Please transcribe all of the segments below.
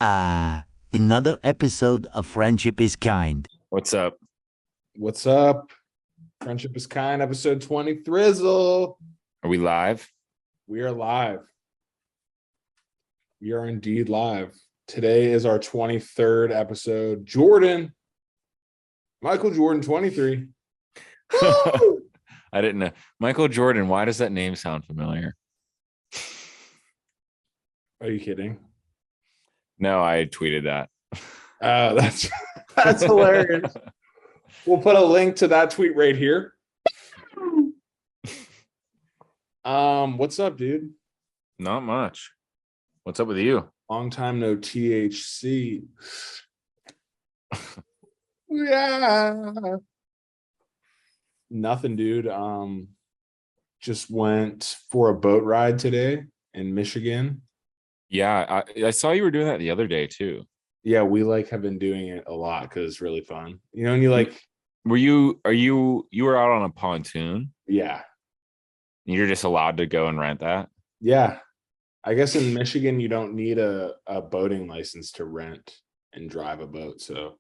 Another episode of Friendship is Kind. What's up? What's up? Friendship is Kind, episode 20, Thrizzle. Are we live? We are live. We are indeed live. Today is our 23rd episode. Michael Jordan, 23. I didn't know. Michael Jordan, why does that name sound familiar? Are you kidding? No, I tweeted that. Oh, that's hilarious. We'll put a link to that tweet right here. What's up, dude? Not much. What's up with you? Long time no THC. Yeah. Nothing, dude. Just went for a boat ride today in Michigan. Yeah, I saw you were doing that the other day too. Yeah, we have been doing it a lot because it's really fun. You know, and you You were out on a pontoon? yeah. You're just allowed to go and rent that? Yeah. I guess in Michigan you don't need a boating license to rent and drive a boat. So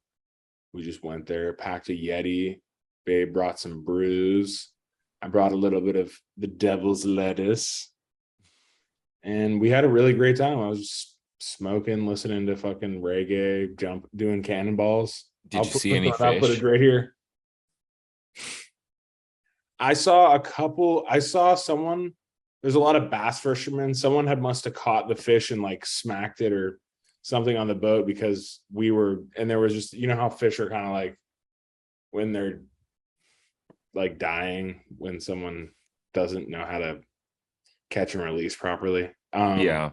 we just went there, packed a Yeti. Babe brought some brews. I brought a little bit of the devil's lettuce. And we had a really great time. I was just smoking, listening to fucking reggae, doing cannonballs. Did you see any I'll put fish? it right here. I saw someone. There's a lot of bass fishermen. Someone must have caught the fish and smacked it or something on the boat because there was just, you know how fish are kind of when they're dying when someone doesn't know how to catch and release properly. Yeah.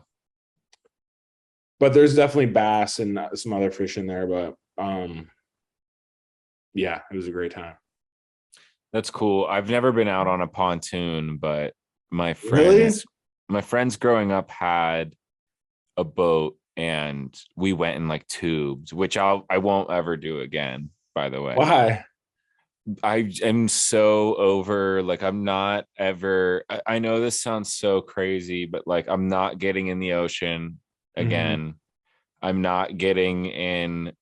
But there's definitely bass and some other fish in there. But yeah, it was a great time. That's cool. I've never been out on a pontoon, but my Really? friends growing up had a boat and we went in tubes, which I won't ever do again, by the way. Why? I am so over, I'm not ever, I know this sounds so crazy, but I'm not getting in the ocean again. I'm not getting in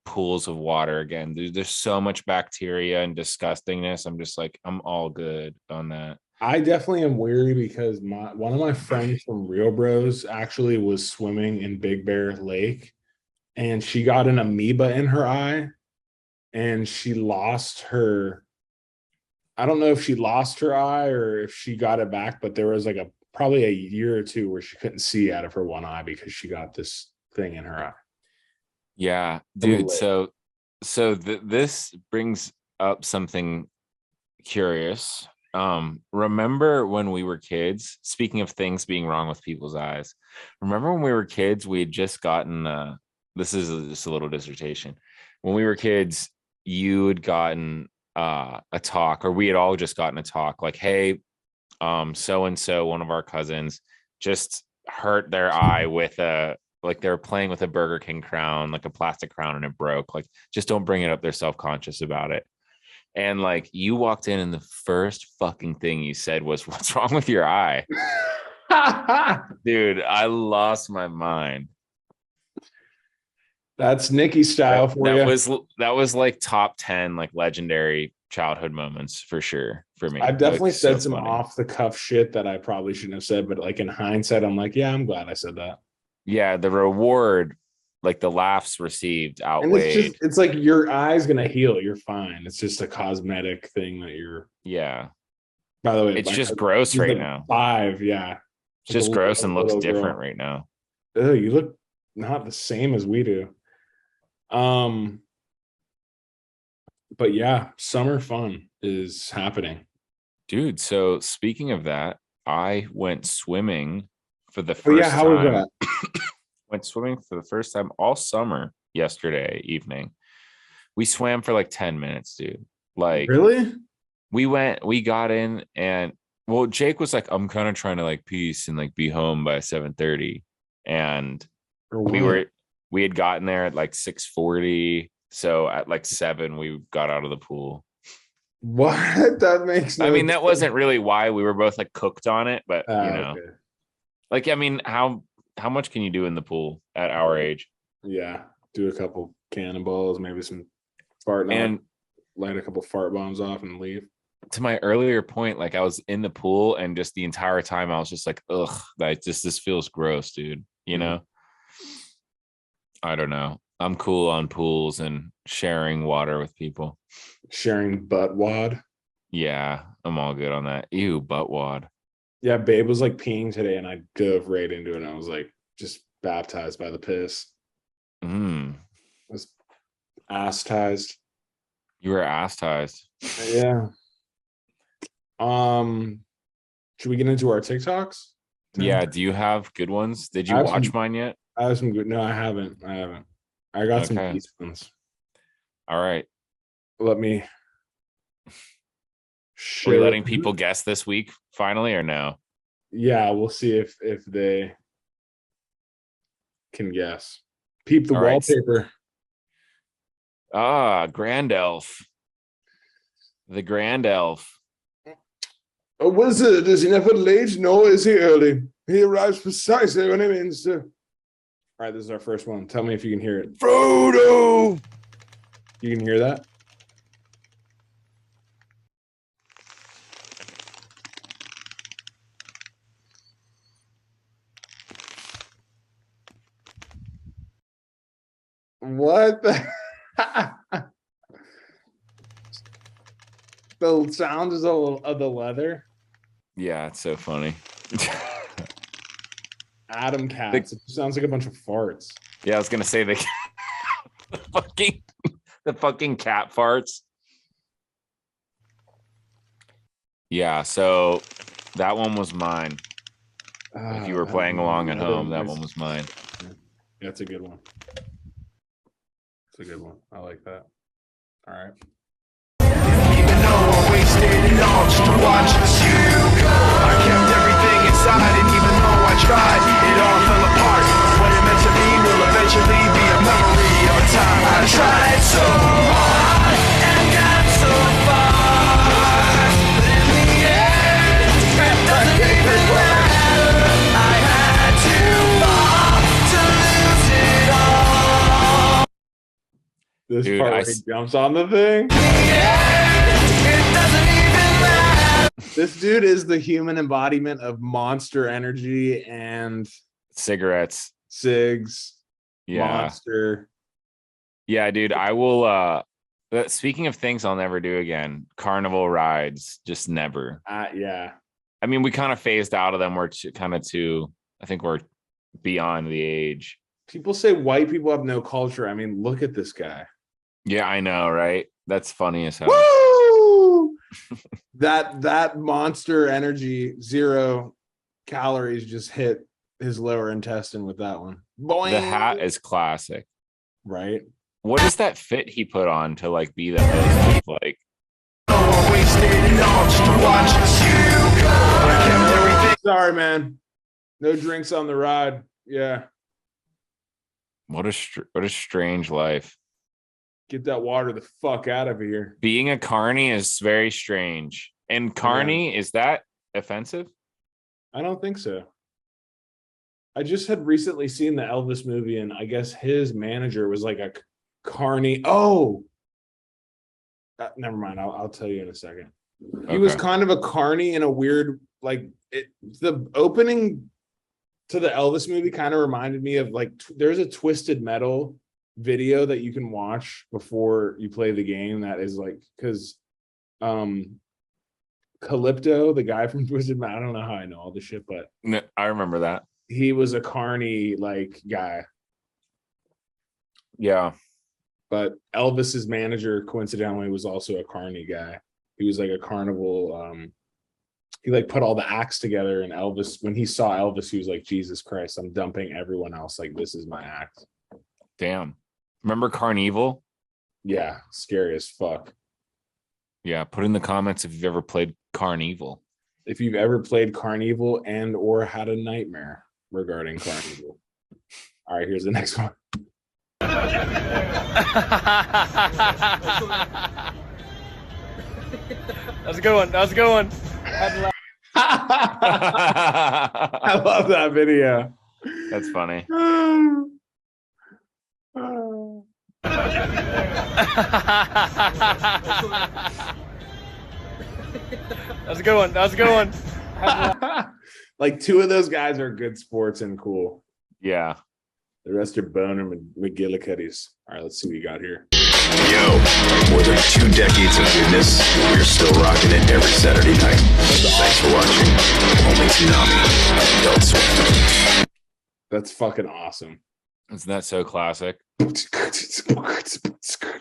pools of water again. There's so much bacteria and disgustingness. I'm just I'm all good on that. I definitely am weary because one of my friends from Real Bros actually was swimming in Big Bear Lake and she got an amoeba in her eye and she lost her. I don't know if she lost her eye or if she got it back, but there was probably a year or two where she couldn't see out of her one eye because she got this thing in her eye. Yeah, dude. This brings up something curious. Remember when we were kids, speaking of things being wrong with people's eyes, remember when we were kids, we had just gotten this is just a little dissertation. When we were kids, you had gotten a talk, or we had all just gotten a talk hey, so and so, one of our cousins just hurt their eye with they were playing with a Burger King crown, a plastic crown, and it broke. Just don't bring it up. They're self-conscious about it. And you walked in and the first fucking thing you said was, "What's wrong with your eye?" Dude, I lost my mind. That's Nikki style for you. That was top 10 legendary childhood moments for sure for me. I've definitely said so some funny. off the cuff shit that I probably shouldn't have said, but in hindsight, I'm yeah, I'm glad I said that. Yeah, the reward, the laughs received And outweighed. it's your eye's gonna heal. You're fine. It's just a cosmetic thing that you're. Yeah. By the way, It's just gross right now. 5, yeah. It's just gross and looks different right now. Oh, you look not the same as we do. But yeah, summer fun is happening. Dude, so speaking of that, I went swimming for the Oh first yeah, how was time. that? Went swimming for the first time all summer yesterday evening. We swam for 10 minutes, dude. Really? We got in and well, Jake was I'm kind of trying to peace and be home by 7:30. And we had gotten there at 6:40. So at 7, we got out of the pool. What? That makes no I mean, that sense. wasn't really why. We were both cooked on it, but you know, Okay. I mean, how how much can you do in the pool at our age? Yeah, do a couple cannonballs, maybe some fart, and light a couple fart bombs off and leave. To my earlier point, like I was in the pool and just the entire time I was just like, ugh, this feels gross, dude. You know? I don't know. I'm cool on pools and sharing water with people. Sharing butt wad. Yeah, I'm all good on that. Ew, butt wad. Yeah, babe was like peeing today and I dove right into it and I was like just baptized by the piss. I was ass-tized. You were ass-tized. Yeah. Should we get into our TikToks? Yeah, do you have good ones? Did you watch mine yet? I have some good. No, I haven't. I got some decent ones. All right. Let me. Are we letting people guess this week finally or no? Yeah, we'll see if they can guess. Peep the wallpaper. Grand Elf. The Grand Elf. A wizard, is he never late, nor is he early. He arrives precisely when he means to. All right, this is our first one. Tell me if you can hear it. Frodo! You can hear that? What the? The sound is of the leather. Yeah, it's so funny. Adam cats. It sounds like a bunch of farts. Yeah, I was gonna say the fucking cat farts. Yeah, so that one was mine. If you were playing along at home, that one was mine. Yeah, it's a good one. It's a good one. I like that. All right. Even though I wasted it all just to watch you go, I kept everything inside, and even though I tried, it all fell apart. What it meant to be will eventually be a memory of a time I tried so hard and got so far, but in the end, it doesn't even matter. I had to fall to lose it all. This Dude, part where he jumps on the thing. This dude is the human embodiment of Monster Energy and cigarettes, cigs. Yeah, Monster. Yeah, dude. I will. Speaking of things I'll never do again, carnival rides, just never. Yeah. I mean, we kind of phased out of them. We're I think we're beyond the age. People say white people have no culture. I mean, look at this guy. Yeah, I know, right? That's funny as hell. Woo! that Monster Energy 0 calories just hit his lower intestine with that one. Boing. The hat is classic, right? What is that fit he put on to like be the host of like? Sorry, man. No drinks on the ride. Yeah. What a strange life. Get that water the fuck out of here. Being a carny is very strange. And carny, is that offensive? I don't think so. I just had recently seen the Elvis movie, and I guess his manager was like a carny. Oh, never mind. I'll tell you in a second. He was kind of a carny in a weird, like, the opening to the Elvis movie kind of reminded me of like there's a Twisted Metal video that you can watch before you play the game that is like, because Calypto, the guy from Twisted Metal, I don't know how I know all this shit, but no, I remember that he was a carny like guy. Yeah, but Elvis's manager coincidentally was also a carny guy. He was like a carnival. He like put all the acts together, and Elvis, when he saw Elvis, he was like, Jesus Christ, I'm dumping everyone else. Like, this is my act. Damn. Remember Karl Evil? Yeah, scary as fuck. Yeah, put in the comments if you've ever played Karl Evil. If you've ever played Karl Evil and or had a nightmare regarding Karl Evil. All right, here's the next one. That's a good one. That was a good one. I love that video. That's funny. That's a good one. That's a good one. Like 2 of those guys are good sports and cool. Yeah. The rest are Boner McGillicuddies. All right, let's see what we got here. Yo, more than 2 decades of goodness, we're still rocking it every Saturday night. Thanks for watching. Only Tsunami, Adult Swim. That's fucking awesome. Isn't that so classic?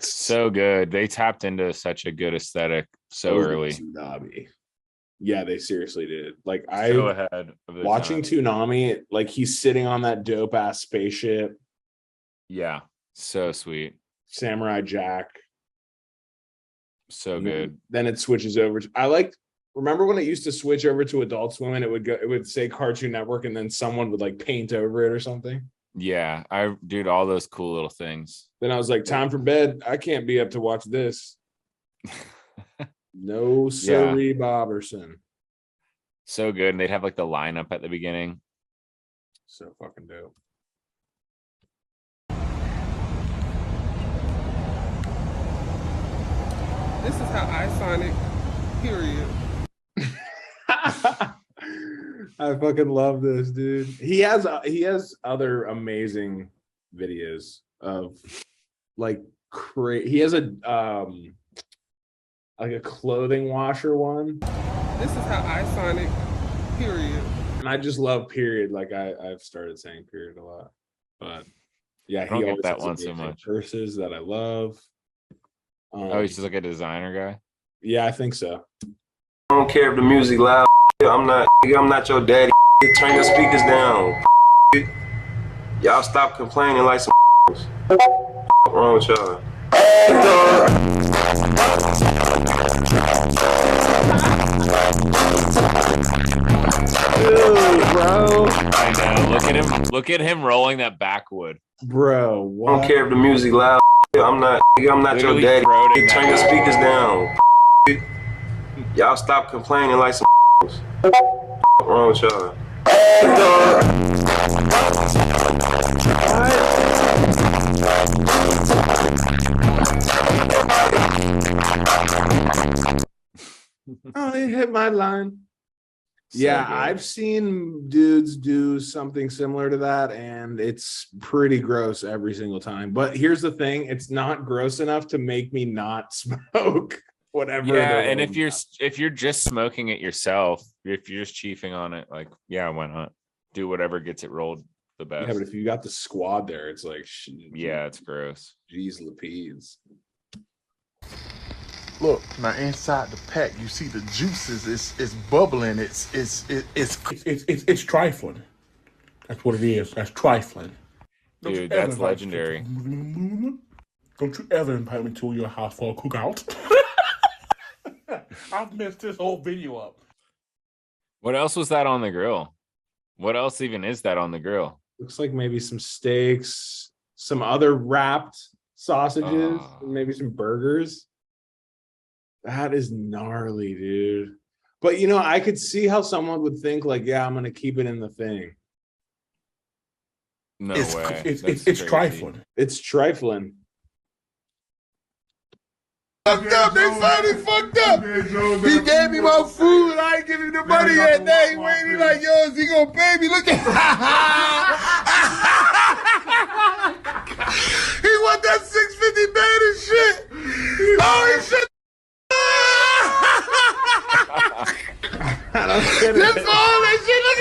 So good. They tapped into such a good aesthetic so early. Tsunami. Yeah, they seriously did. Like So ahead of their watching time. Toonami, like he's sitting on that dope ass spaceship. Yeah, so sweet. Samurai Jack. So good. Then it switches over to remember when it used to switch over to Adult Swim and it would say Cartoon Network and then someone would like paint over it or something. Yeah, I dude, all those cool little things. Then I was like, time for bed. I can't be up to watch this. No siree, Boberson. So good. And they'd have like the lineup at the beginning. So fucking dope. This is how I Sonic, period. I fucking love this, dude. He has other amazing videos of like he has a like a clothing washer one. This is how I Sonic, period. And I just love period. Like I've started saying period a lot. But yeah, I don't he get always that has one so amazing much. Curses that I love. Oh, he's just like a designer guy. Yeah, I think so. I don't care if the music loud. I'm not your daddy. Turn your speakers down. Y'all stop complaining like some. What's wrong with y'all? Dude, bro. I know. Look at him rolling that backwood. Bro, I what? don't care if the music loud. I'm not your daddy. Turn your speakers down. Y'all stop complaining like some. What's wrong with y'all? Oh, he hit my line. So Yeah, good. I've seen dudes do something similar to that, and it's pretty gross every single time. But here's the thing: it's not gross enough to make me not smoke whatever. Yeah, they're and rolling out. if you're just smoking it yourself, if you're just chiefing on it, like yeah, why not? Do whatever gets it rolled the best. Yeah, but if you got the squad there, it's like Yeah, it's gross. geez, Lapides. Look, now inside the pack, you see the juices. It's bubbling. It's trifling. That's what it is. That's trifling. Don't you Dude, ever that's invite me legendary. Don't you ever invite me to your house for a cookout? I've messed this whole video up. What else was that on the grill? What else even is that on the grill? Looks like maybe some steaks, some other wrapped sausages, Oh. maybe some burgers. That is gnarly, dude. But you know, I could see how someone would think like, yeah, I'm gonna keep it in the thing. No It's way. it's That's it's crazy. trifling. It's trifling. Fucked up. They finally fucked up. He gave me my food. I ain't give him the money yet. Now he waiting like, yo, is he gonna pay me? Look at he want that 650 band and shit. Oh, he shit. That's all that shit. Look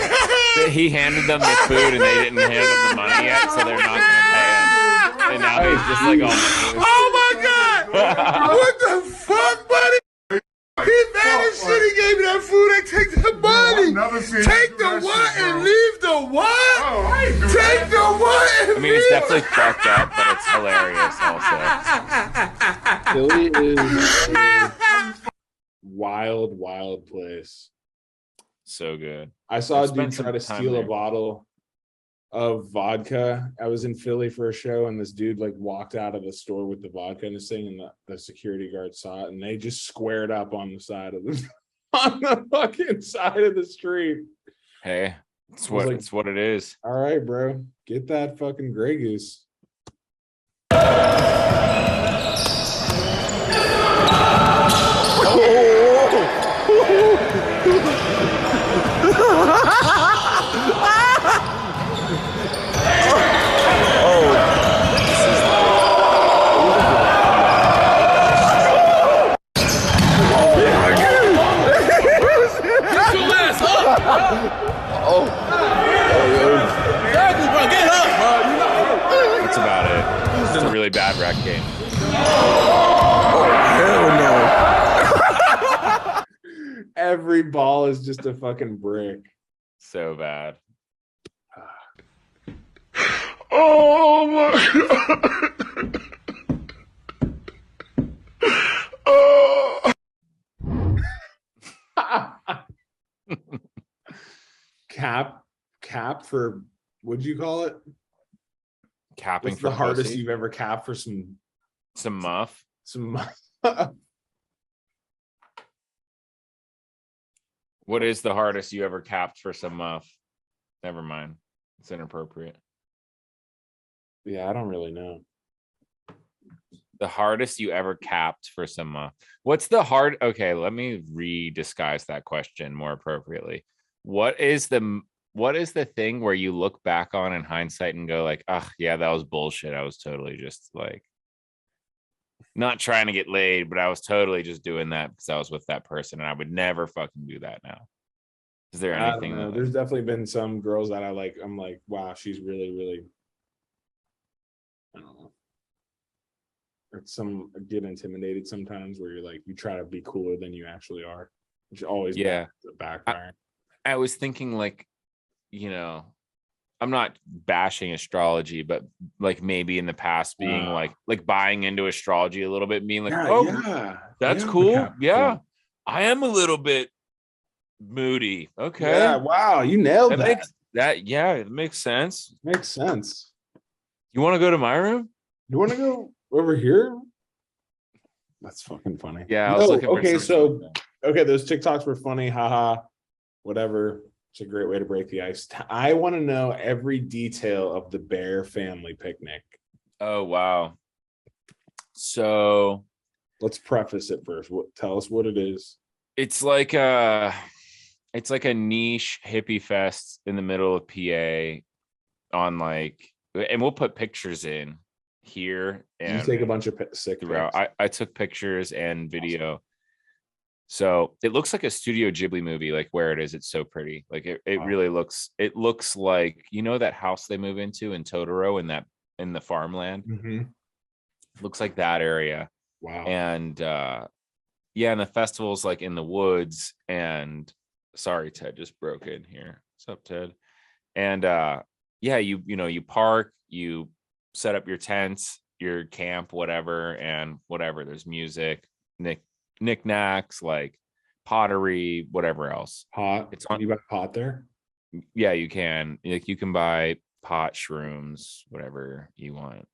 at He handed them the food and they didn't hand him the money yet, so they're not gonna pay him. And now he's just like, oh my god. What the fuck, buddy? He mad as shit. He gave me that food and take the money. Take the what and leave the what? Take the what and I mean, it's definitely fucked up, but it's hilarious also. Philly is a wild, wild place. So good. I saw I've a dude spent try some to time steal a there. bottle of vodka. I was in Philly for a show, and this dude like walked out of the store with the vodka and this thing, and the security guard saw it, and they just squared up on the side of the on the fucking side of the street. Hey, It's was what like- it's what it is. All right, bro. Get that fucking Grey Goose. That's about it. It's a really bad rec game. Every ball is just a fucking brick. So bad. Oh my God. Cap for, what'd you call it? Capping What's for the hardest pussy? you've ever capped for some Muff. What is the hardest you ever capped for some muff? Never mind. It's inappropriate. Yeah, I don't really know. The hardest you ever capped for some muff. What's the hard? Okay, let me redisguise that question more appropriately. What is the thing where you look back on in hindsight and go like, oh yeah, that was bullshit. I was totally just like not trying to get laid, but I was totally just doing that because I was with that person and I would never fucking do that now. Is there I don't anything know. that, There's definitely been some girls that I'm like, wow, she's really, really, I don't know. Or some get intimidated sometimes where you're like, you try to be cooler than you actually are, which always backfire. I was thinking like, you know, I'm not bashing astrology, but like maybe in the past being like buying into astrology a little bit, being like, that's cool. Yeah, I am a little bit moody. Okay. Yeah, wow, you nailed that. It makes sense. Makes sense. You want to go to my room? You want to go over here? That's fucking funny. Yeah, I was looking for okay, something like okay, those TikToks were funny, haha, whatever. It's a great way to break the ice. I want to know every detail of the Bear family picnic. Oh wow. So let's preface it first. Tell us what it is. It's like a niche hippie fest in the middle of PA on like, and we'll put pictures in here. And you take a bunch of sick throughout. I took pictures and video. Awesome. So it looks like a Studio Ghibli movie, like where it is. It's so pretty. Like it really looks, it looks like, you know, that house they move into in Totoro in the farmland. Mm-hmm. Looks like that area. Wow. And and the festival's like in the woods. And sorry, Ted just broke in here. What's up, Ted? And you park, you set up your tents, your camp, whatever, and whatever. There's music, knickknacks, like pottery, whatever else. Pot. It's on. You buy pot there? Yeah, you can. Like you can buy pot, shrooms, whatever you want.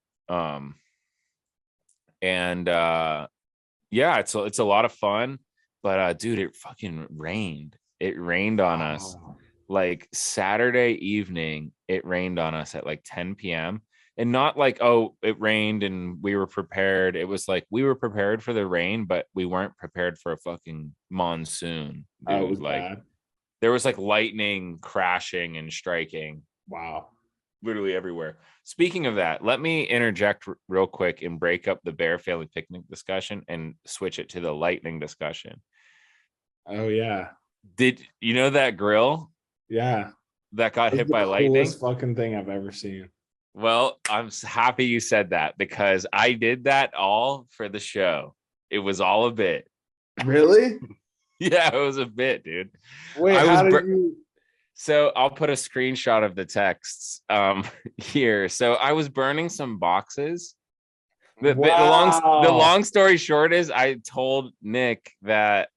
It's a lot of fun. But dude, it fucking rained. It rained on us. Like Saturday evening, it rained on us at like 10 p.m. And not like, oh, it rained and we were prepared. It was like we were prepared for the rain, but we weren't prepared for a fucking monsoon. Dude. It was like bad. There was like lightning crashing and striking. Wow. Literally everywhere. Speaking of that, let me interject real quick and break up the Bear family picnic discussion and switch it to the lightning discussion. Oh yeah. Did you know that grill? Yeah. That got hit by lightning? Coolest fucking thing I've ever seen. Well, I'm happy you said that because I did that all for the show. It was all a bit. Really? Yeah, it was a bit, dude. Wait, So I'll put a screenshot of the texts here. So I was burning some boxes. The long story short is I told Nick that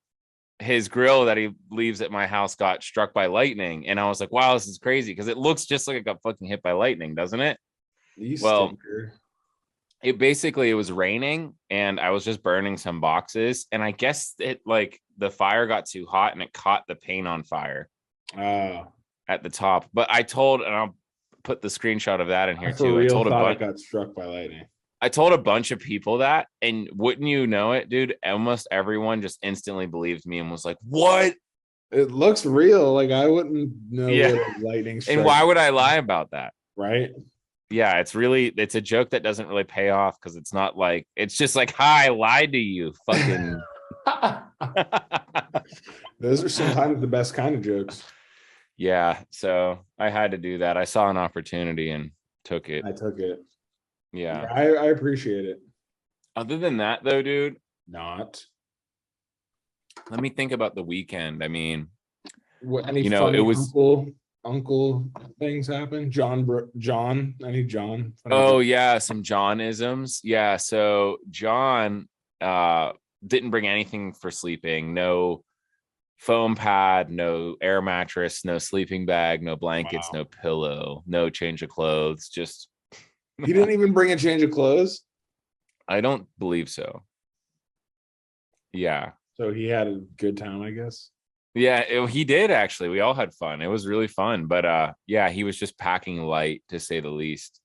his grill that he leaves at my house got struck by lightning. And I was like, wow, this is crazy because it looks just like it got fucking hit by lightning, doesn't it? It was raining and I was just burning some boxes. And I guess it like the fire got too hot and it caught the paint on fire. Oh. at the top. But I told, and I'll put the screenshot of that in here I for too. real I told thought it got struck by lightning. I told a bunch of people that, and wouldn't you know it, dude? Almost everyone just instantly believed me and was like, "What? It looks real. Like I wouldn't know Yeah. what a lightning strike. And why would I lie about that?" Right? Yeah, it's a joke that doesn't really pay off because it's not like, it's just like, "Hi, I lied to you." Fucking. Those are sometimes the best kind of jokes. Yeah, so I had to do that. I saw an opportunity and took it. I took it. Yeah. I appreciate it. Other than that, though, dude, Not. let me think about the weekend. I mean, Any you know, funny it was. uncle things happen? John? Any John? Oh yeah, some John-isms. Yeah, so John didn't bring anything for sleeping. No foam pad, no air mattress, no sleeping bag, no blankets, no pillow, no change of clothes. Just he didn't even bring a change of clothes. I don't believe so. Yeah. So he had a good time, I guess. Yeah, he did actually. We all had fun. It was really fun. But yeah, he was just packing light to say the least.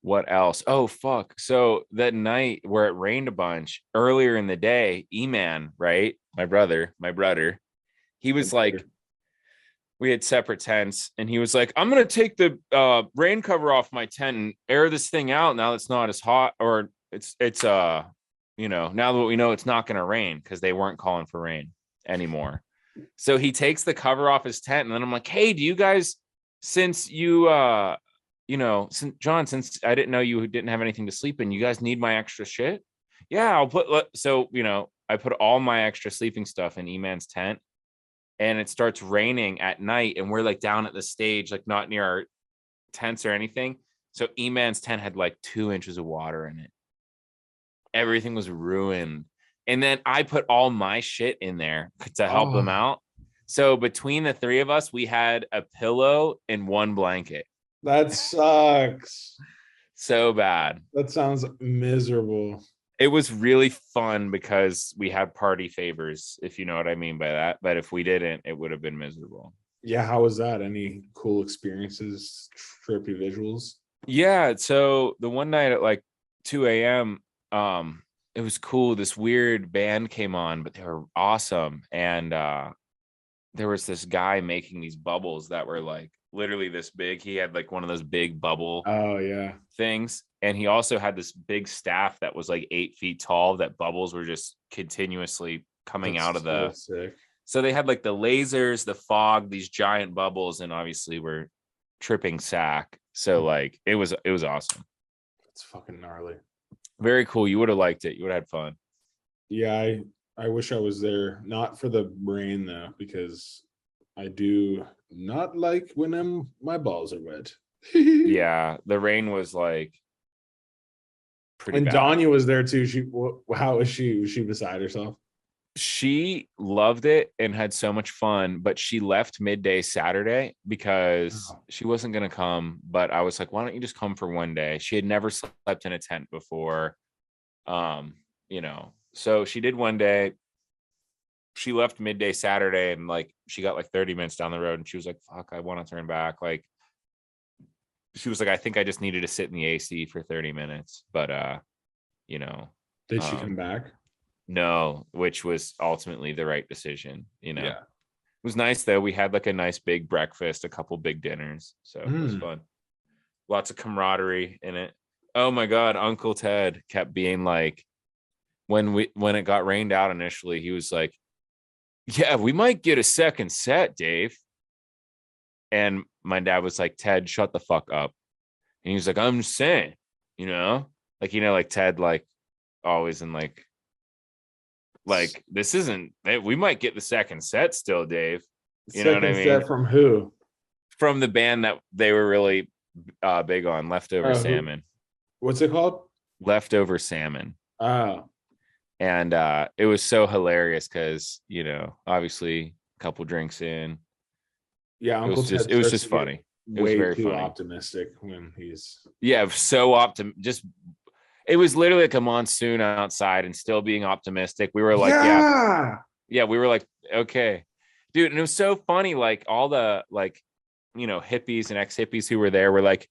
What else? Oh fuck. So that night where it rained a bunch earlier in the day, E-Man, right? My brother, he was like, we had separate tents, and he was like, "I'm gonna take the rain cover off my tent and air this thing out now it's not as hot, or it's you know, now that we know it's not gonna rain," because they weren't calling for rain anymore. So he takes the cover off his tent, and then I'm like, "Hey, do you guys, since you you know, since I didn't know you didn't have anything to sleep in, you guys need my extra shit?" "Yeah, I'll put," so, you know, I put all my extra sleeping stuff in E-Man's tent, and it starts raining at night, and we're like down at the stage, like not near our tents or anything. So E-Man's tent had like 2 inches of water in it. Everything was ruined. And then I put all my shit in there to help them out. So between the three of us, we had a pillow and one blanket. That sucks. So bad. That sounds miserable. It was really fun because we had party favors, if you know what I mean by that. But if we didn't, it would have been miserable. Yeah, how was that? Any cool experiences, trippy visuals? Yeah, so the one night at like 2 a.m., it was cool. This weird band came on, but they were awesome. And there was this guy making these bubbles that were like literally this big. He had like one of those big bubble things. And he also had this big staff that was like 8 feet tall, that bubbles were just continuously coming out of the. Sick. So they had like the lasers, the fog, these giant bubbles, and obviously we're tripping sack. So like it was awesome. It's fucking gnarly. Very cool. You would have liked it. You would have had fun. Yeah, I wish I was there. Not for the rain though, because I do not like when my balls are wet. Yeah, the rain was like pretty and bad. Danya was there too. How was she? Was she beside herself? She loved it and had so much fun, but she left midday Saturday because she wasn't going to come. But I was like, why don't you just come for one day? She had never slept in a tent before. You know, so she did one day. She left midday Saturday, and like she got like 30 minutes down the road, and she was like, fuck, I want to turn back. Like she was like, I think I just needed to sit in the AC for 30 minutes. But you know, did she come back? No, which was ultimately the right decision. You know, yeah. It was nice though. We had like a nice big breakfast, a couple big dinners, so it was fun. Lots of camaraderie in it. Oh my God, Uncle Ted kept being like, when it got rained out initially, he was like, yeah, we might get a second set, Dave. And my dad was like, Ted, shut the fuck up. And he was like, I'm just saying, you know, like Ted, like always in like this isn't, we might get the second set still, Dave. You know what I mean? Set from who? From the band that they were really big on, Leftover Salmon. What's it called? Leftover Salmon. Oh. And it was so hilarious because, you know, obviously a couple drinks in. Yeah, it was just funny. It was very too funny. Optimistic when he's so just it was literally like a monsoon outside and still being optimistic. We were like, yeah, we were like, okay. dude. And it was so funny. Like all the hippies and ex-hippies who were there were like,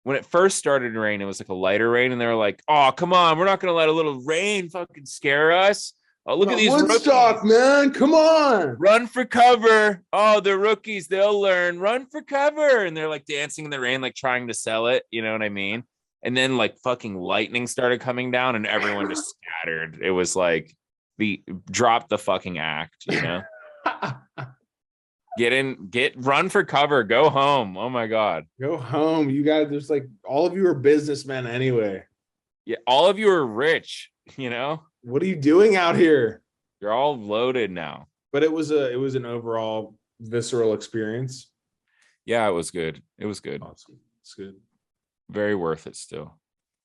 when it first started to rain, it was like a lighter rain, and they were like, "Oh, come on, we're not gonna let a little rain fucking scare us. Oh, look at these Woodstock, rookies. man. Come on. Run for cover. Oh, they're rookies. They'll learn. Run for cover." And they're like dancing in the rain, like trying to sell it. You know what I mean? And then like fucking lightning started coming down and everyone just scattered. It was like drop the fucking act, you know? Run for cover, go home. Oh my God. Go home. You guys, there's like all of you are businessmen anyway. Yeah, all of you are rich, you know? What are you doing out here? You're all loaded now. But it was an overall visceral experience. Yeah, it was good. It was good. Awesome. It's good. Very worth it still.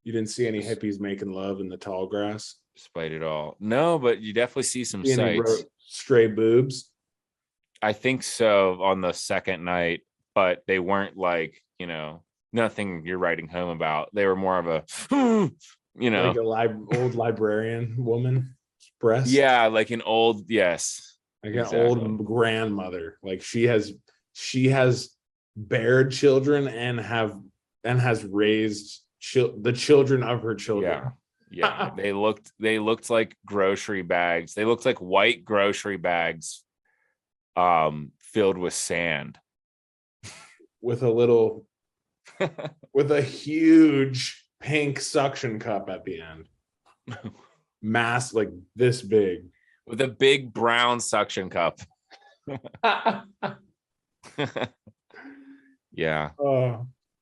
You didn't see any hippies making love in the tall grass? Despite it all. No, but you definitely see some See any sights. Stray boobs? I think so on the second night, but they weren't like, nothing you're writing home about. They were more of a, like old librarian woman breast. Yeah, like an old, yes. Like an old grandmother. Like she has bared children and has raised the children of her children. Yeah. They looked like grocery bags. They looked like white grocery bags filled with sand. With a huge pink suction cup at the end. Mass like this big. With a big brown suction cup. Yeah.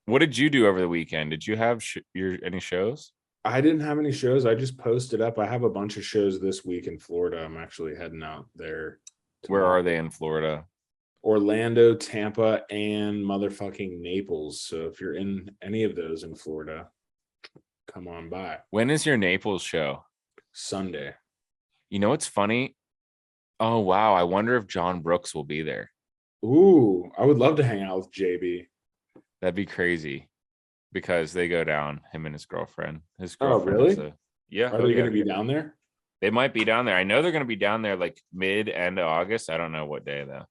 What did you do over the weekend? Did you have any shows? I didn't have any shows. I just posted up. I have a bunch of shows this week in Florida. I'm actually heading out there. Where are they in Florida? Orlando, Tampa, and motherfucking Naples. So if you're in any of those in Florida, come on by. When is your Naples show? Sunday. You know what's funny? Oh, wow. I wonder if John Brooks will be there. Ooh, I would love to hang out with JB. That'd be crazy because they go down, him and his girlfriend. Oh, really? Yeah. Are they going to be down there? They might be down there. I know they're going to be down there like end of August. I don't know what day though,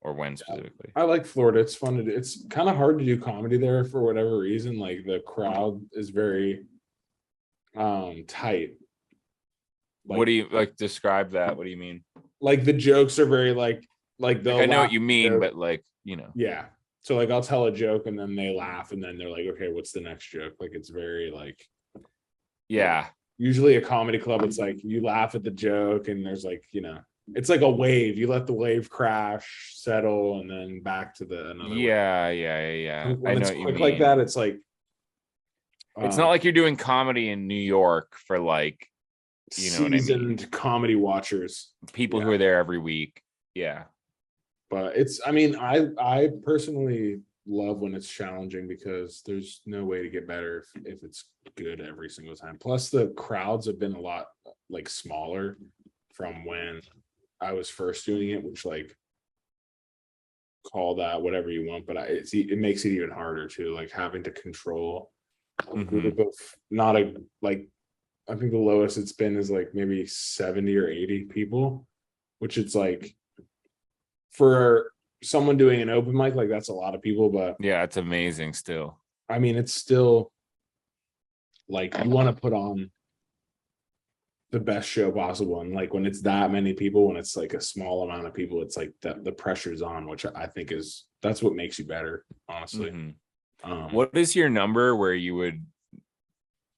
or when specifically. I like Florida. It's fun to do. It's kind of hard to do comedy there for whatever reason. Like the crowd is very tight. What do you like? Describe that. What do you mean? Like the jokes are very like I know what you mean, but like, yeah. So like I'll tell a joke and then they laugh and then they're like, okay, what's the next joke? Like it's very like, yeah. Usually a comedy club, it's like you laugh at the joke and there's like, it's like a wave. You let the wave crash, settle, and then back to another wave. Yeah. When I know it's what you quick mean. like that, it's like it's not like you're doing comedy in New York for like, seasoned comedy watchers, people who are there every week. Yeah. But I personally love when it's challenging because there's no way to get better if it's good every single time. Plus the crowds have been a lot like smaller from when I was first doing it, which like call that whatever you want, but it makes it even harder too, like having to control a group of I think the lowest it's been is like maybe 70 or 80 people, which it's like for someone doing an open mic, like that's a lot of people, but yeah, it's amazing still. I mean, it's still like you want to put on the best show possible. And like when it's that many people, when it's like a small amount of people, it's like the pressure's on, which I think that's what makes you better, honestly. What is your number where you would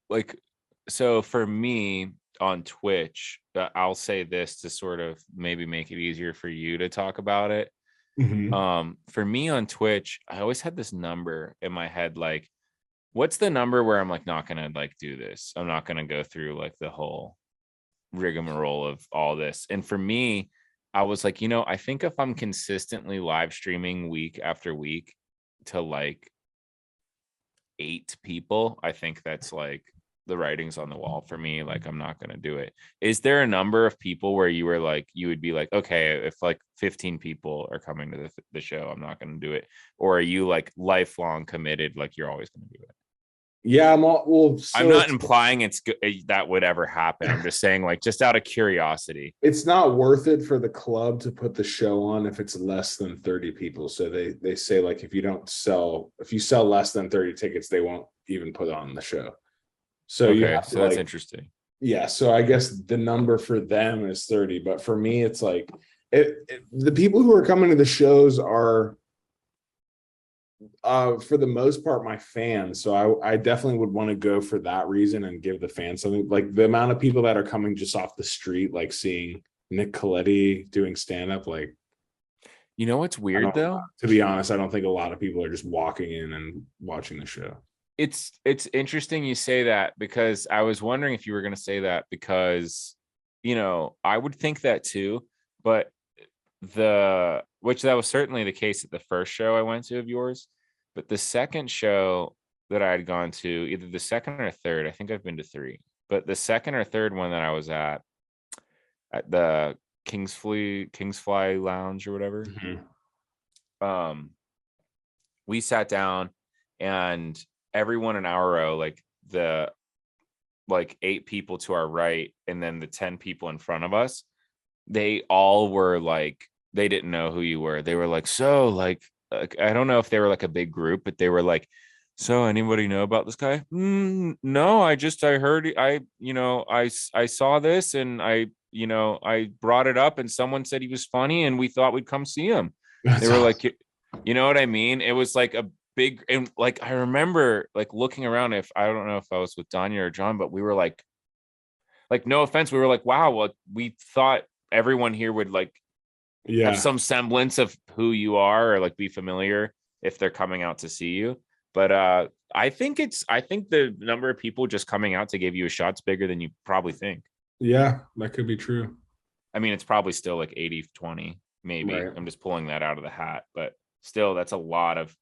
like, so for me on Twitch, I'll say this to sort of maybe make it easier for you to talk about it. For me on Twitch, I always had this number in my head, like, what's the number where I'm like not gonna like do this? I'm not gonna go through like the whole rigmarole of all this. And for me, I was like, I think if I'm consistently live streaming week after week to like 8 people, I think that's like the writing's on the wall for me. Like I'm not going to do it. Is there a number of people where you were like, you would be like, okay, if like 15 people are coming to the show, I'm not going to do it? Or are you like lifelong committed, like you're always going to do it? Yeah, I'm all well. So I'm not implying that would ever happen. I'm just saying, like, just out of curiosity. it's not worth it for the club to put the show on if it's less than 30 people. So they say, like, if you sell less than 30 tickets, they won't even put on the show. So you Okay, have to, so that's like, interesting. yeah. So I guess the number for them is 30, but for me, it's like the people who are coming to the shows are for the most part my fans, so I definitely would want to go for that reason and give the fans something. Like the amount of people that are coming just off the street, like seeing Nick Coletti doing stand-up, like, You know what's weird though? to be honest, I don't think a lot of people are just walking in and watching the show. It's interesting you say that, because I was wondering if you were going to say that, because I would think that too, but which that was certainly the case at the first show I went to of yours, but the second show that I had gone to, either the second or third, I think I've been to 3, but the second or third one that I was at the Kingsfly Lounge or whatever, we sat down and everyone in our row, like the 8 people to our right and then the 10 people in front of us, they all were like, they didn't know who you were. They were like, so like I don't know if they were like a big group, but they were like, so anybody know about this guy? No, I heard, I saw this and I brought it up and someone said he was funny and we thought we'd come see him. They were like, you know what I mean? It was like a big, and like I remember like looking around, I don't know if I was with Danya or John, but we were like no offense, we were like, wow, well, we thought everyone here would like have some semblance of who you are or like be familiar if they're coming out to see you. But I think the number of people just coming out to give you a shot's bigger than you probably think. Yeah, that could be true. I mean, it's probably still like 80-20 maybe. Right. I'm just pulling that out of the hat, but still that's a lot of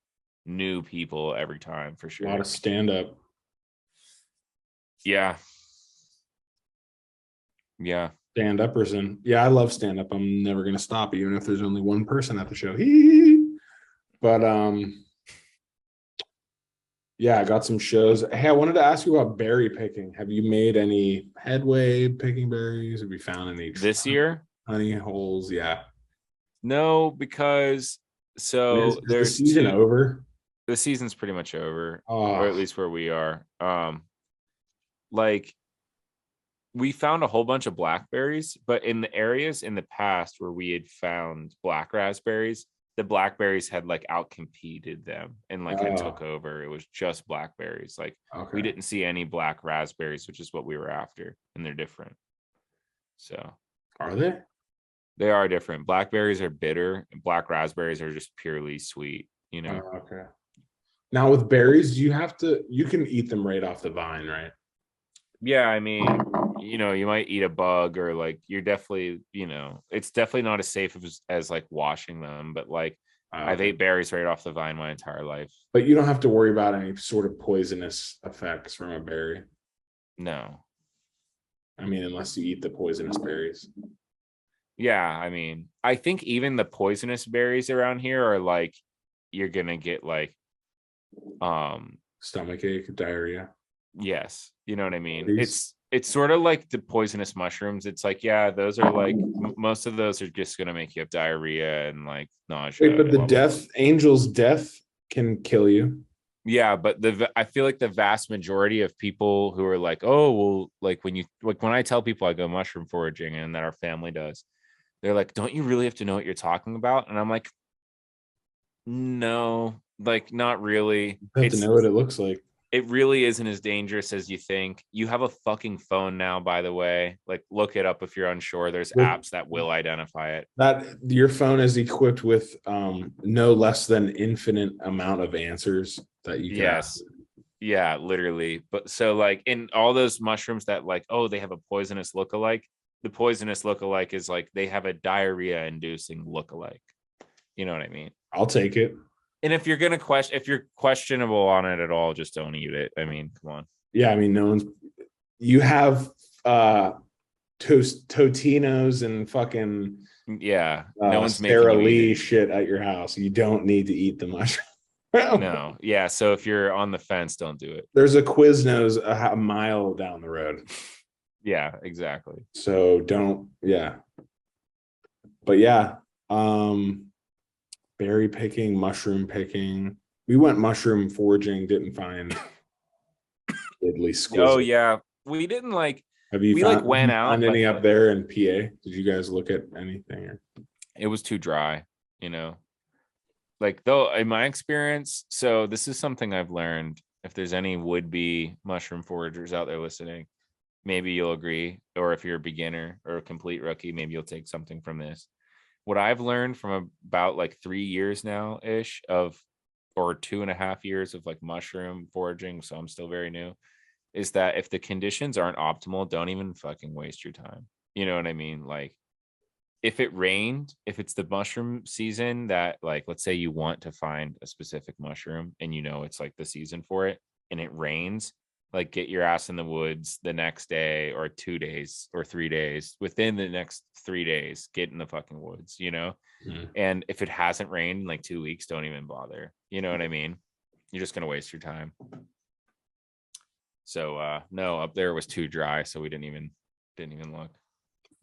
new people every time for sure. A lot of stand-up. Yeah. Stand-uppers, and I love stand-up. I'm never gonna stop, even if there's only one person at the show. But I got some shows. Hey, I wanted to ask you about berry picking. Have you made any headway picking berries? Have you found any this year? Honey holes? Yeah. No, because there's the season over. The season's pretty much over, or at least where we are. Like we found a whole bunch of blackberries, but in the areas in the past where we had found black raspberries, the blackberries had like outcompeted them and like it took over. It was just blackberries. Like we didn't see any black raspberries, which is what we were after, and they're different. So are they? They are different. Blackberries are bitter, and black raspberries are just purely sweet. Okay. Now with berries, you can eat them right off the vine, right? Yeah, I mean, you might eat a bug or like you're definitely, it's definitely not as safe as like washing them, but like I've ate berries right off the vine my entire life. But you don't have to worry about any sort of poisonous effects from a berry. No. I mean, unless you eat the poisonous berries. Yeah, I mean, I think even the poisonous berries around here are like, you're gonna get like stomachache, diarrhea. Yes, you know what I mean. It's sort of like the poisonous mushrooms. It's like, yeah, those are like most of those are just gonna make you have diarrhea and like nausea. Wait, but the angel's death can kill you. Yeah, but I feel like the vast majority of people who are like, oh well, like when I tell people I go mushroom foraging and that our family does, they're like, don't you really have to know what you're talking about? And I'm like, no, like not really. You have to know what it looks like. It really isn't as dangerous as you think. You have a fucking phone now, by the way. Like, look it up if you're unsure. There's apps that will identify it. That your phone is equipped with no less than infinite amount of answers that you can ask. Yeah, literally. But so like in all those mushrooms that like, oh, they have a poisonous lookalike. The poisonous lookalike is like they have a diarrhea-inducing lookalike. You know what I mean? I'll take it. And if you're questionable on it at all, just don't eat it. I mean, come on. Yeah, I mean, you have Totinos and fucking no one's Sara making Lee shit at your house. You don't need to eat the mushroom. No. Yeah. So if you're on the fence, don't do it. There's a Quiznos a mile down the road. Yeah, exactly. So don't, yeah. But yeah, berry picking, mushroom picking. We went mushroom foraging, didn't find diddly squizzy. Oh yeah. We didn't like Have you we found, like went out found any like, up there in PA? Did you guys look at anything? Or? it was too dry, you know. Like though in my experience, so this is something I've learned. If there's any would-be mushroom foragers out there listening, maybe you'll agree. Or if you're a beginner or a complete rookie, maybe you'll take something from this. What I've learned from about like 3 years now ish of, or 2.5 years of like mushroom foraging, so I'm still very new, is that if the conditions aren't optimal, don't even fucking waste your time. You know what I mean? Like if it rained, if it's the mushroom season that like, let's say you want to find a specific mushroom and you know it's like the season for it and it rains, like get your ass in the woods the next day or 2 days or 3 days. Within the next 3 days, get in the fucking woods, you know? And if it hasn't rained in like 2 weeks, don't even bother. You know what I mean? You're just gonna waste your time. So no, up there was too dry, so we didn't even look.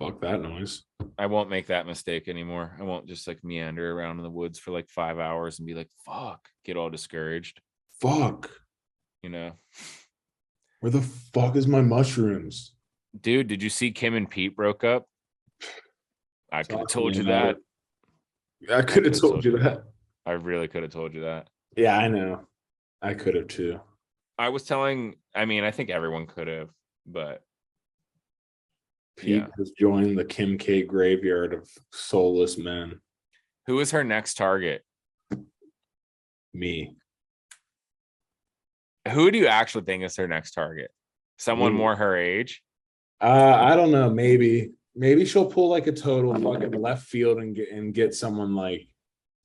Fuck that noise. I won't make that mistake anymore. I won't just like meander around in the woods for like 5 hours and be like, fuck, get all discouraged. Fuck. You know? Where the fuck is my mushrooms? Dude, did you see Kim and Pete broke up? I could have told you that. I could have told you that. I really could have told you that. Yeah, I know. I could have too. I was telling, I mean, I think everyone could have, but Pete has joined the Kim K graveyard of soulless men. Who is her next target? Me. Who do you actually think is her next target? Someone more her age? I don't know. Maybe she'll pull like a total fucking left field and get someone like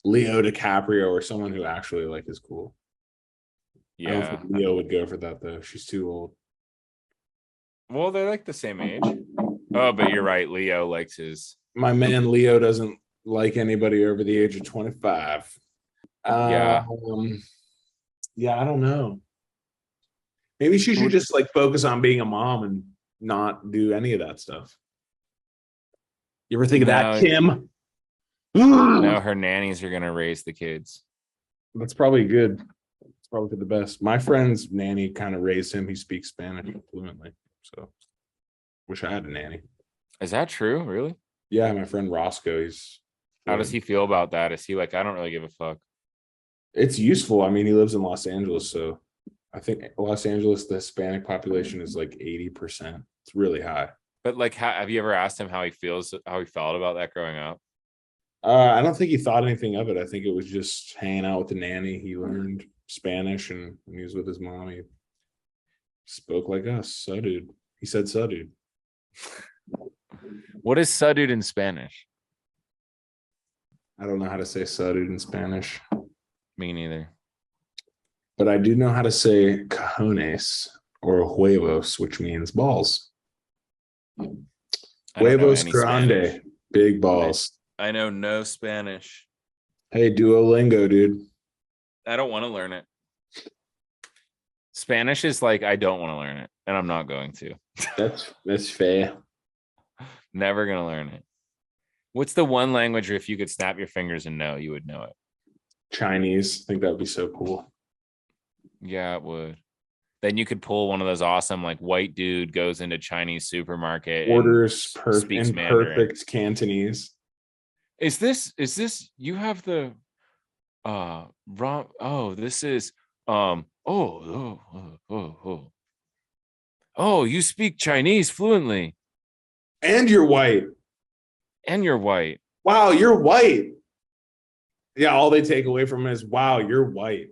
Leo DiCaprio or someone who actually like is cool. I don't think Leo would go for that though. She's too old. Well, they're like the same age. Oh, but you're right. Leo likes his. My man Leo doesn't like anybody over the age of 25. Yeah, I don't know. Maybe she should just like focus on being a mom and not do any of that stuff. You ever think of that, Kim? No, her nannies are gonna raise the kids. That's probably good. It's probably for the best. My friend's nanny kind of raised him. He speaks Spanish fluently. So wish I had a nanny. Is that true? Really? Yeah, my friend Roscoe. How does he feel about that? Is he like, I don't really give a fuck? It's useful. I mean, he lives in Los Angeles, so I think Los Angeles, the Hispanic population is like 80%. It's really high. But like, have you ever asked him how he felt about that growing up? I don't think he thought anything of it. I think it was just hanging out with the nanny. He learned Spanish, and when he was with his mom, he spoke like us. So, dude. He said, so, dude. What is so, dude in Spanish? I don't know how to say so, dude in Spanish. Me neither. But I do know how to say cojones or huevos, which means balls. Huevos grande, Spanish. Big balls. I know no Spanish. Hey, Duolingo, dude. I don't want to learn it. Spanish is like, I don't want to learn it, and I'm not going to. That's fair. Never going to learn it. What's the one language where if you could snap your fingers and know, you would know it? Chinese. I think that would be so cool. Yeah, it would. Then you could pull one of those awesome, like, white dude goes into Chinese supermarket, orders speaks in Mandarin. Perfect Cantonese. Is this you have the wrong? Oh, this is oh, you speak Chinese fluently. And you're white. Wow, you're white. Yeah, all they take away from it is, wow, you're white.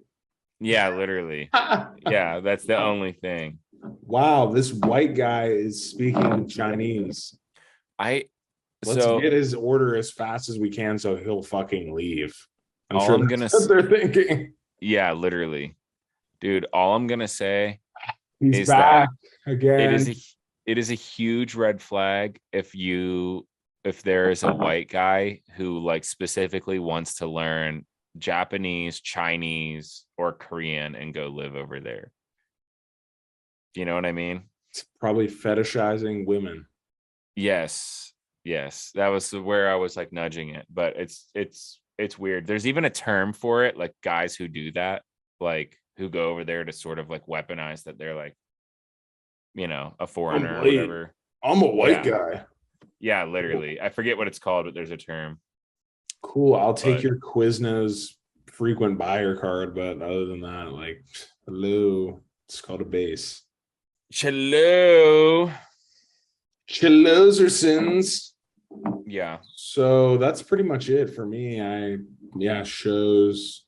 Yeah, literally. Yeah, that's the only thing. Wow, this white guy is speaking Chinese. Let's get his order as fast as we can so he'll fucking leave. I'm sure that's what they're thinking. Yeah, literally. Dude, all I'm gonna say is back again. It is a huge red flag if there is a white guy who like specifically wants to learn Japanese, Chinese, or Korean and go live over there. Do you know what I mean? It's probably fetishizing women. Yes. That was where I was like nudging it, but it's weird. There's even a term for it, like guys who do that, like who go over there to sort of like weaponize that they're like, you know, a foreigner or whatever. I'm a white guy. Yeah, literally. I forget what it's called, but there's a term. Cool. I'll take your Quiznos frequent buyer card, but other than that, like, hello, it's called a base. Hello. Chillos or sins. Yeah. So that's pretty much it for me. Shows.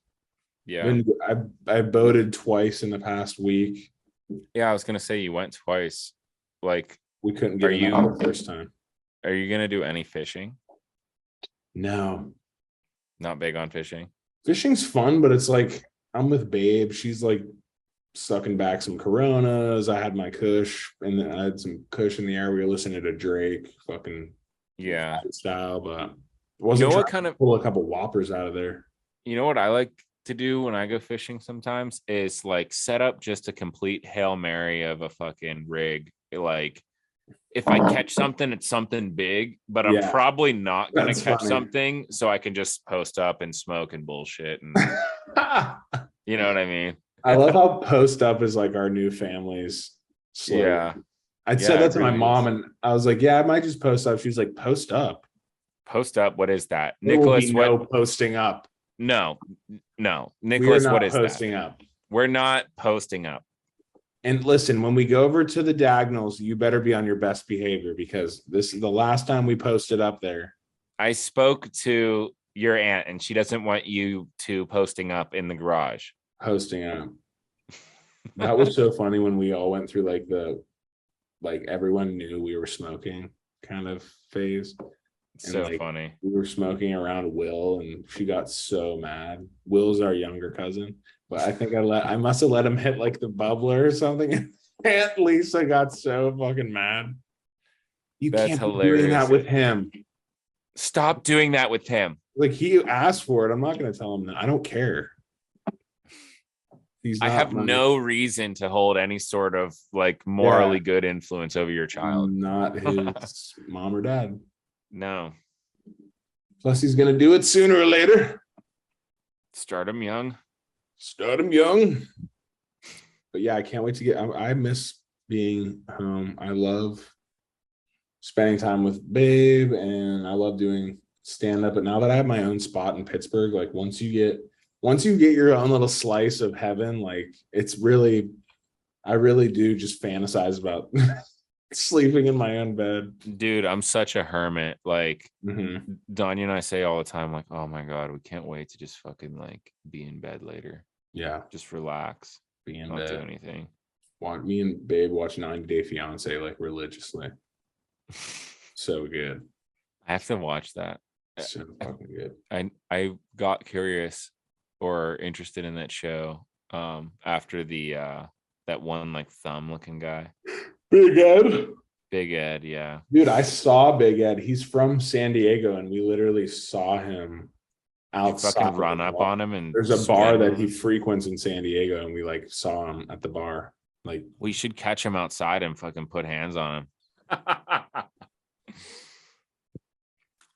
Yeah. I boated twice in the past week. Yeah, I was gonna say you went twice. Like, we couldn't get enough the first time. Are you gonna do any fishing? No. Not big on fishing. Fishing's fun, but it's like I'm with Babe. She's like sucking back some Coronas. I had my Kush, and then I had some Kush in the air. We were listening to Drake, fucking style, but it wasn't. You know what kind of pull a couple whoppers out of there. You know what I like to do when I go fishing sometimes is like set up just a complete Hail Mary of a fucking rig. Like, if I catch something, it's something big, but I'm probably not gonna catch something, so I can just post up and smoke and bullshit, and you know what I mean. I love how post up is like our new family's slogan. Yeah. I said that to my mom, and I was like, "Yeah, I might just post up." She was like, "Post up? Post up? What is that, Nicholas? What posting up? No, Nicholas. What is posting that? Up? We're not posting up." And listen, when we go over to the Diagonals, you better be on your best behavior, because this is the last time we posted up there. I spoke to your aunt, and she doesn't want you to posting up in the garage. Posting up. That was so funny when we all went through like everyone knew we were smoking kind of phase. And so funny. We were smoking around Will, and she got so mad. Will's our younger cousin, but I think I must have let him hit like the bubbler or something. Aunt Lisa got so fucking mad. That's can't hilarious. be doing that with him. Stop doing that with him. Like, he asked for it. I'm not going to tell him that. I don't care. I have no reason to hold any sort of like morally good influence over your child. Not his mom or dad. No. Plus, he's going to do it sooner or later. Start him young. But yeah, I can't wait to get. I miss being home. I love spending time with Babe, and I love doing stand up. But now that I have my own spot in Pittsburgh, like once you get your own little slice of heaven, like I really do just fantasize about sleeping in my own bed. Dude, I'm such a hermit. Like, Danya and I say all the time, like, oh my God, we can't wait to just fucking like be in bed later. Yeah. Just relax. Be in not bed. Do anything. Me and Babe watch 90 Day Fiance like religiously. So good. I have to watch that. So fucking good. I got curious or interested in that show after the that one like thumb looking guy. Big Ed, yeah. Dude, I saw Big Ed. He's from San Diego, and we literally saw him outside. You fucking run up on him, and there's a bar that he frequents in San Diego, and we like saw him at the bar. Like, we should catch him outside and fucking put hands on him.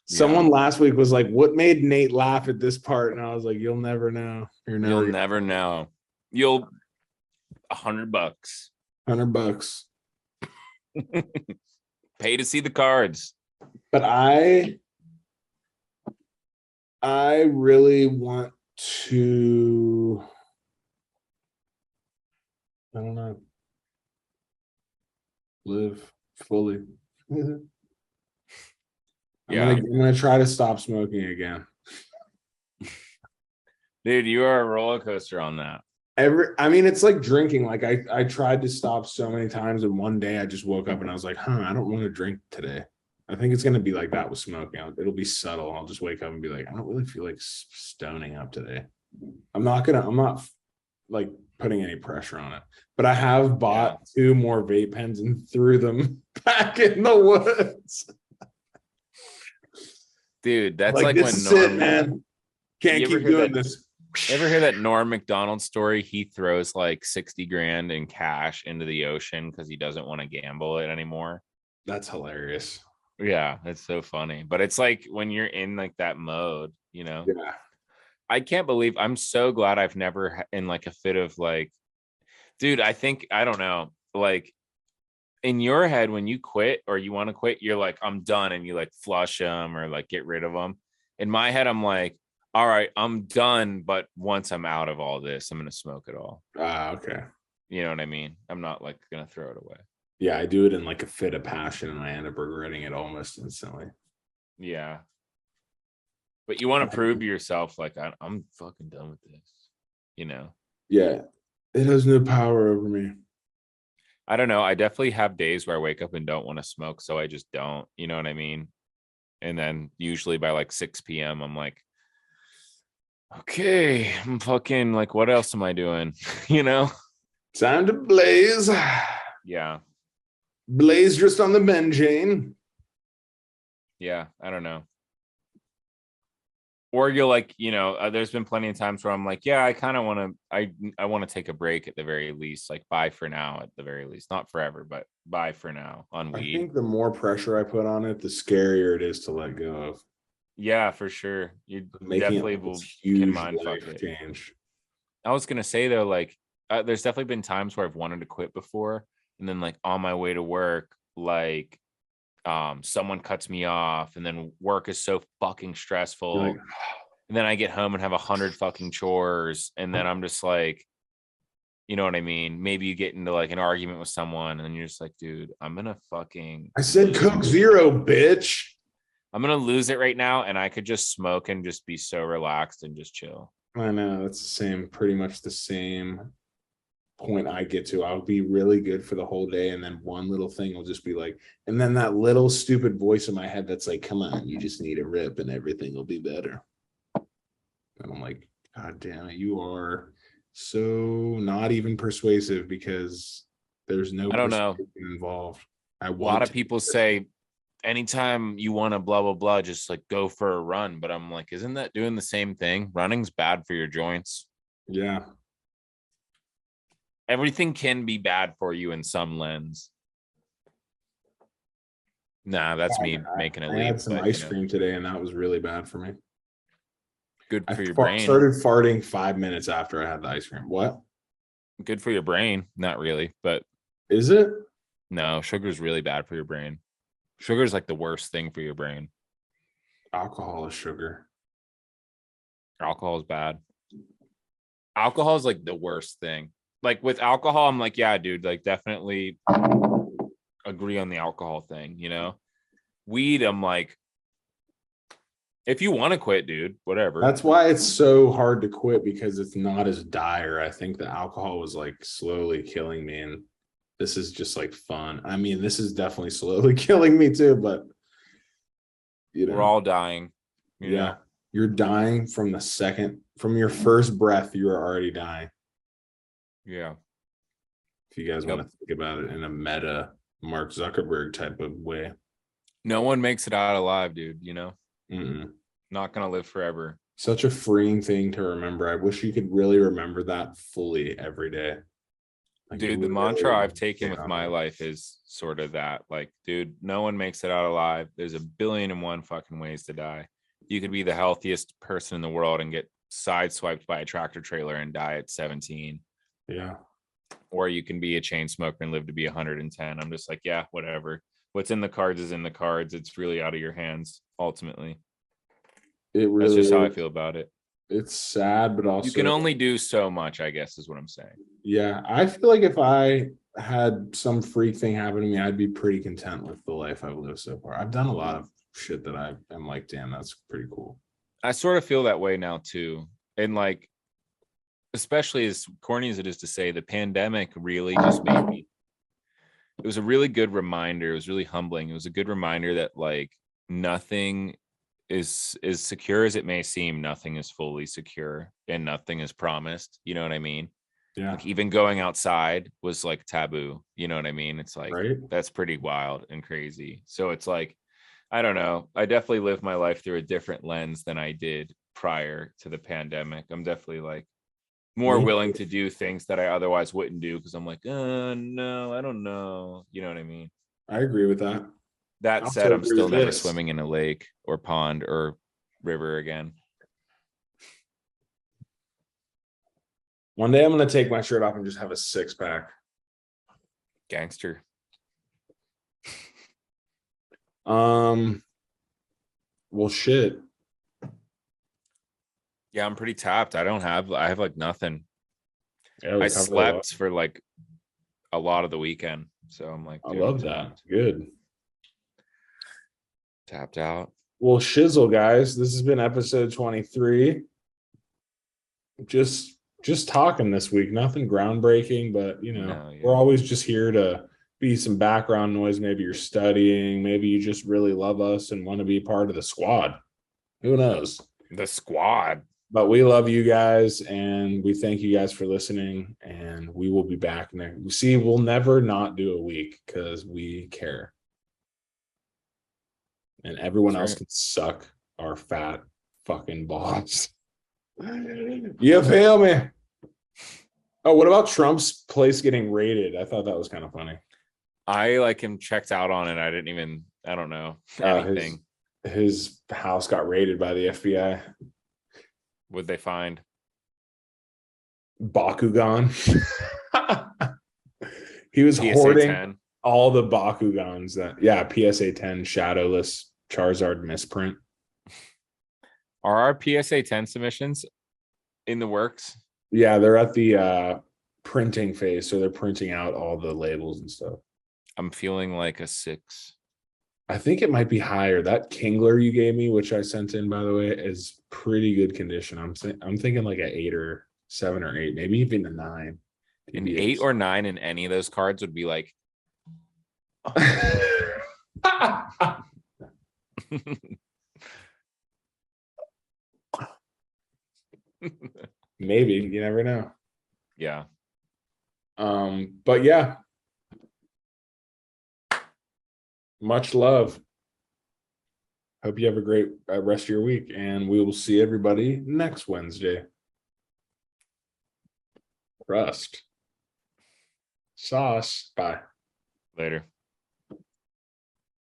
Someone last week was like, "What made Nate laugh at this part?" And I was like, "You'll never know. You'll never know. You'll $100. $100. Pay to see the cards." But I really want to, I don't know, live fully. I'm gonna try to stop smoking again. Dude, you are a roller coaster on that. It's like drinking. Like I tried to stop so many times, and one day I just woke up and I was like, I don't want to drink today. I think it's gonna be like that with smoking. It'll be subtle. I'll just wake up and be like, I don't really feel like stoning up today. I'm not like putting any pressure on it. But I have bought 2 more vape pens and threw them back in the woods. Dude, that's like this when is it, man. Can't You ever keep hear doing that- this. Ever hear that Norm Macdonald story? He throws like 60 grand in cash into the ocean because he doesn't want to gamble it anymore. That's hilarious. Yeah, it's so funny. But it's like when you're in like that mode, Yeah. I can't believe, I'm so glad I've never in like a fit of like, dude, I don't know, like in your head when you quit or you want to quit, you're like, I'm done, and you like flush them or like get rid of them. In my head, I'm like, all right, I'm done, but once I'm out of all this, I'm gonna smoke it all. Okay. You know what I mean? I'm not like gonna throw it away. Yeah, I do it in like a fit of passion and I end up regretting it almost instantly. Yeah. But you want to prove to yourself, like, I'm fucking done with this, you know? Yeah. It has no power over me. I don't know. I definitely have days where I wake up and don't want to smoke, so I just don't, you know what I mean? And then usually by like 6 p.m., I'm like, okay, I'm fucking like, what else am I doing? You know? Time to blaze. Yeah. Blaze just on the benzene. Yeah. I don't know. Or you're like, there's been plenty of times where I'm like, yeah, I kind of want to, I want to take a break at the very least, like bye for now at the very least, not forever, but bye for now on weed. I think the more pressure I put on it, the scarier it is to let go of. Yeah, for sure. You Making definitely it will huge can mind fuck life it. change. I was gonna say though, like, there's definitely been times where I've wanted to quit before, and then like on my way to work, like, someone cuts me off, and then work is so fucking stressful, You're like, and then I get home and have 100 fucking chores, and then I'm just like, you know what I mean? Maybe you get into like an argument with someone, and then you're just like, dude, I'm gonna fucking. I said Coke Zero, bitch. I'm gonna lose it right now, and I could just smoke and just be so relaxed and just chill. I know, that's the same, pretty much the same point I get to. I'll be really good for the whole day, and then one little thing will just be like, and then that little stupid voice in my head that's like, come on, you just need a rip and everything will be better. And I'm like, God damn it, you are so not even persuasive, because there's no I don't know. persuasion involved. A lot of people say anytime you want to blah blah blah, just like go for a run, but I'm like, isn't that doing the same thing? Running's bad for your joints. Yeah. Everything can be bad for you in some lens. Nah, that's me making a I leap. had some but, ice cream today, and that was really bad for me. Good I for your brain. started farting 5 minutes after I had the ice cream. What? Good for your brain. Not really, but Is it? no, sugar's really bad for your brain. Sugar's like the worst thing for your brain. Alcohol is sugar. Alcohol is bad. Alcohol is like the worst thing. Like with alcohol, I'm like, yeah, dude, like definitely agree on the alcohol thing, you know? Weed, I'm like, if you want to quit, dude, whatever. That's why it's so hard to quit, because it's not as dire. I think the alcohol was like slowly killing me, and this is just like fun. I mean, this is definitely slowly killing me too, but you know, we're all dying. You know? You're dying from your first breath, you are already dying. Yeah. If you guys want to think about it in a meta Mark Zuckerberg type of way. No one makes it out alive, dude, you know? Mm-mm. Not gonna live forever. Such a freeing thing to remember. I wish you could really remember that fully every day. Like, dude, the mantra I've taken with my life is sort of that. Like, dude, no one makes it out alive. There's 1,000,000,001 fucking ways to die. You could be the healthiest person in the world and get sideswiped by a tractor trailer and die at 17. Yeah. Or you can be a chain smoker and live to be 110. I'm just like, yeah, whatever. What's in the cards is in the cards. It's really out of your hands, ultimately. That's just how I feel about it. It's sad, but also you can only do so much, I guess, is what I'm saying. Yeah, I feel like if I had some freak thing happen to me, I'd be pretty content with the life I've lived so far. I've done a lot of shit that I'm like, damn, that's pretty cool. I sort of feel that way now too. And like, especially as corny as it is to say, the pandemic really just made me, it was a really good reminder. It was really humbling. It was a good reminder that like nothing is as secure as it may seem. Nothing is fully secure and nothing is promised. You know what I mean? Yeah. Like even going outside was like taboo. You know what I mean? It's like, right? That's pretty wild and crazy. So it's like, I don't know. I definitely lived my life through a different lens than I did prior to the pandemic. I'm definitely like more willing to do things that I otherwise wouldn't do because I'm like, no, I don't know. You know what I mean? I agree with that. That I said, also I'm agree still with never this. swimming in a lake or pond or river again. One day I'm gonna take my shirt off and just have a 6-pack. Gangster. Well, shit. Yeah, I'm pretty tapped. I have like nothing. Yeah, we I covered a lot. slept for like a lot of the weekend. So I'm like, I dude, love I'm that. Good. tapped out. Well, shizzle, guys. This has been episode 23. Just talking this week. Nothing groundbreaking, but No, yeah. we're always just here to be some background noise. Maybe you're studying. Maybe you just really love us and want to be part of the squad. Who knows? The squad. But we love you guys, and we thank you guys for listening. And we will be back next. See, we'll never not do a week because we care. And everyone else can suck our fat fucking balls. You feel me? Oh, what about Trump's place getting raided? I thought that was kind of funny. I like him checked out on it. I don't know anything. His house got raided by the FBI. Would they find Bakugan? He was PSA hoarding 10? all the Bakugans PSA 10 Shadowless Charizard misprint. Are our PSA 10 submissions in the works? Yeah, they're at the printing phase, so they're printing out all the labels and stuff. I'm feeling like a 6. I think it might be higher. That Kingler you gave me, which I sent in, by the way, is pretty good condition. I'm thinking like an 8 or 7 or 8, maybe even a 9. An 8 or 9 in any of those cards would be like maybe, you never know. Yeah. But yeah. Much love. Hope you have a great rest of your week, and we will see everybody next Wednesday. Crust. Sauce. Bye. Later.